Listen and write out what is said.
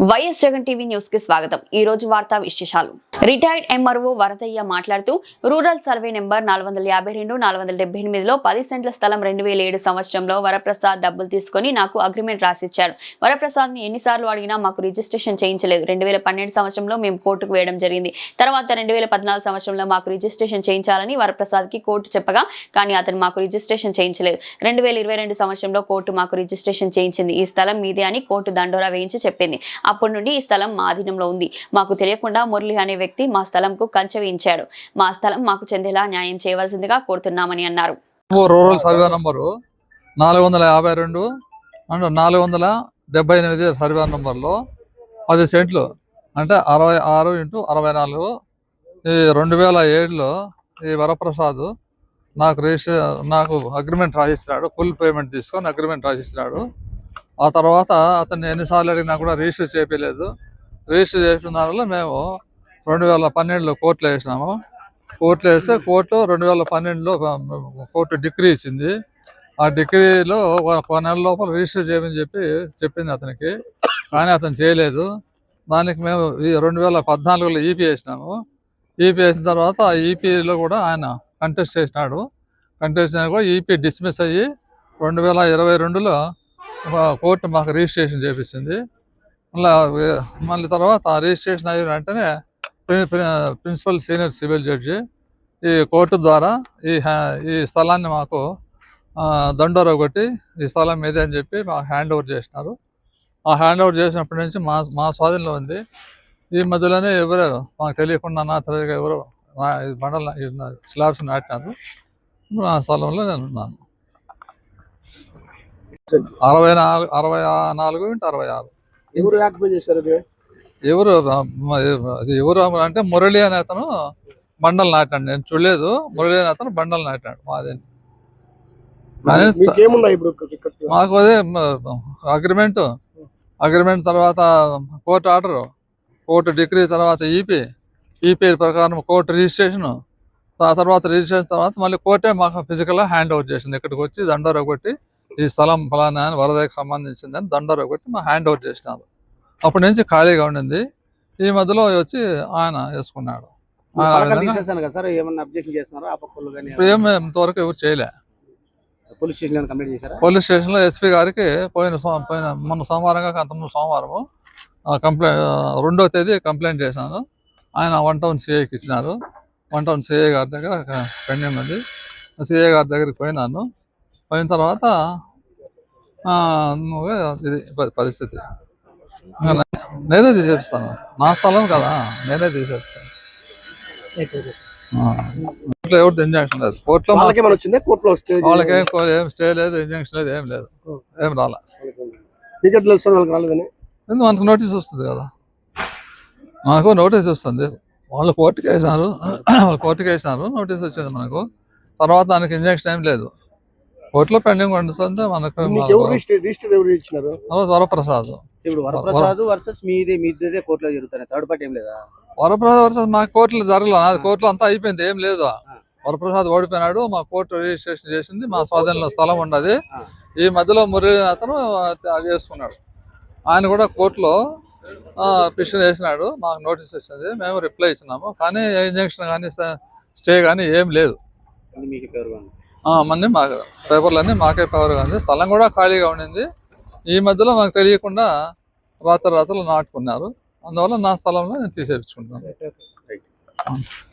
YS Jagan TV news కి స్వాగతం। ఈ రోజు వార్తా విశేషాలు। రిటైర్డ్ ఎంఆర్ఓ వరదయ్య మాట్లాడుతూ రూరల్ సర్వే నెంబర్ 452-478 లో 10 సెంట్ల స్థలం 2007 సంవత్సరంలో వరప్రసాద్ డబ్బులు తీసుకొని నాకు అగ్రిమెంట్ రాసిచ్చారు। వరప్రసాద్ ని ఎన్నిసార్లు అడిగినా మాకు రిజిస్ట్రేషన్ చేయించలేదు। 2012 సంవత్సరంలో మేము కోర్టుకు వేయడం జరిగింది। తర్వాత 2014 సంవత్సరంలో మాకు రిజిస్ట్రేషన్ చేయించాలని వరప్రసాద్ కి కోర్టు చెప్పగా కానీ అతను మాకు రిజిస్ట్రేషన్ చేయించలేదు। 2022 సంవత్సరంలో కోర్టు మాకు రిజిస్ట్రేషన్ చేయించింది। ఈ స్థలం మీదే అని కోర్టు దండోరా వేయించి చెప్పింది। అప్పటి నుండి ఈ స్థలం మా అధీనంలో ఉంది। మాకు తెలియకుండా మురళి అనే వ్యక్తి మా స్థలంకు కంచె వేయించాడు। మా స్థలం మాకు చెందేలా న్యాయం చేయవలసిందిగా కోరుతున్నామని అన్నారు। Rural survey number 452 and 478 survey నంబర్లో 10 సెంట్లు అంటే 66x64 ఈ 2007లో ఈ వరప్రసాద్ నాకు అగ్రిమెంట్ రాసిచ్చినాడు। ఫుల్ పేమెంట్ తీసుకొని అగ్రిమెంట్ రాసిచ్చినాడు। ఆ తర్వాత అతన్ని ఎన్నిసార్లు అడిగినా కూడా రిజిస్టర్ చేయలేదు। రిజిస్టర్ చేసిన దానివల్ల మేము 2012లో కోర్టులో వేసినాము। కోర్టులో వేస్తే కోర్టు 2012లో కోర్టు డిగ్రీ ఇచ్చింది। ఆ డిగ్రీలో 1 నెల లోపల రిజిస్టర్ చేయమని చెప్పింది అతనికి, కానీ అతను చేయలేదు। దానికి మేము 2014లో ఈపీ వేసినాము। ఈపీ వేసిన తర్వాత ఆ ఈపీలో కూడా ఆయన కంటెస్ట్ చేసినాడు। కంటెస్ట్ చేసిన కూడా ఈపీ డిస్మిస్ అయ్యి 2022లో కోర్టు మాకు రిజిస్ట్రేషన్ చేపించింది। మళ్ళీ తర్వాత రిజిస్ట్రేషన్ అయిన వెంటనే ప్రిన్సిపల్ సీనియర్ సివిల్ జడ్జి ఈ కోర్టు ద్వారా ఈ స్థలాన్ని మాకు దండోరా కొట్టి ఈ స్థలం మీదే అని చెప్పి మాకు హ్యాండ్ ఓవర్ చేసినారు। ఆ హ్యాండ్ ఓవర్ చేసినప్పటి నుంచి మా స్వాధీనంలో ఉంది। ఈ మధ్యలోనే ఎవరో మాకు తెలియకుండా ఎవరో బండల స్లాబ్స్ నాటినారు। ఆ స్థలంలో నేను ఉన్నాను। 64x66 ఎవరు అంటే మురళి అనే అతను బండలు నాటాడు। నేను చూడలేదు। మురళి అనే అతను బండలు నాటాడు మాదే। మాకు అదే అగ్రిమెంట్ తర్వాత కోర్టు ఆర్డర్, కోర్టు డిగ్రీ, తర్వాత ఈపీ ప్రకారం కోర్టు రిజిస్ట్రేషన్, ఆ తర్వాత రిజిస్ట్రేషన్ తర్వాత మళ్ళీ కోర్టే మాకు ఫిజికల్గా హ్యాండ్ ఓవర్ చేసింది। ఇక్కడికి వచ్చి దండోరా కొట్టి ఈ స్థలం ఫలానా అని వరదకి సంబంధించిందని దండోరా కొట్టి మా హ్యాండ్ ఓవర్ చేసినారు। అప్పటి నుంచి ఖాళీగా ఉండింది। ఈ మధ్యలో వచ్చి ఆయన వేసుకున్నాడు। ఇంతవరకు ఎవరు చేయలే। పోలీస్ స్టేషన్లో ఎస్పీ గారికి మొన్న సోమవారంగా అంతకుముందు సోమవారము కంప్లైంట్ 2వ తేదీ కంప్లైంట్ చేశాను। ఆయన 1 టౌన్ సిఐకి ఇచ్చినారు। 1 టౌన్ సిఐ గారి దగ్గర పెండింగ్ ఉంది। సిఐ గారి దగ్గరికి పోయినాను। పోయిన తర్వాత ఇది పరిస్థితి, నేనే తీసేస్తాను। నా స్థలం కదా, నేనే తీసేస్తాను। కోర్టులో ఎవరు ఇంజక్షన్ లేదు। కోర్టులో వాళ్ళకి ఏం స్టే లేదు, ఇంజక్షన్ లేదు, ఏం లేదు, ఏం రాలే। మనకు నోటీస్ వస్తుంది కదా, మనకు నోటీస్ వస్తుంది। వాళ్ళు కోర్టుకి వేసినారు, నోటీస్ వచ్చింది మనకు। తర్వాత దానికి ఇంజక్షన్ ఏం లేదు, కోర్టులో పెండింగ్ ఉంటుంది మనకు। వరప్రసాద్ వర్సెస్ మా కోర్టులో జరగలేదు। కోర్టులో అంతా అయిపోయింది, ఏం లేదు। వరప్రసాద్ ఓడిపోయినాడు, మా కోర్టు రిజిస్ట్రేషన్ చేసింది, మా స్వాధీనంలో స్థలం ఉండదు। ఈ మధ్యలో మురళి అతను చేసుకున్నాడు। ఆయన కూడా కోర్టులో పిటిషన్ వేసినాడు, మాకు నోటీస్ వచ్చింది, మేము రిప్లై ఇచ్చినాము, కానీ ఇంజక్షన్ కానీ స్టే కానీ ఏం లేదు। మళ్ళీ మా పేపర్లన్నీ మాకే పవర్ ఉంది। స్థలం కూడా ఖాళీగా ఉండింది। ఈ మధ్యలో మాకు తెలియకుండా రాత్రులు నాటుకున్నారు। అందువల్ల నా స్థలంలో నేను తీసేపించుకుంటున్నాను।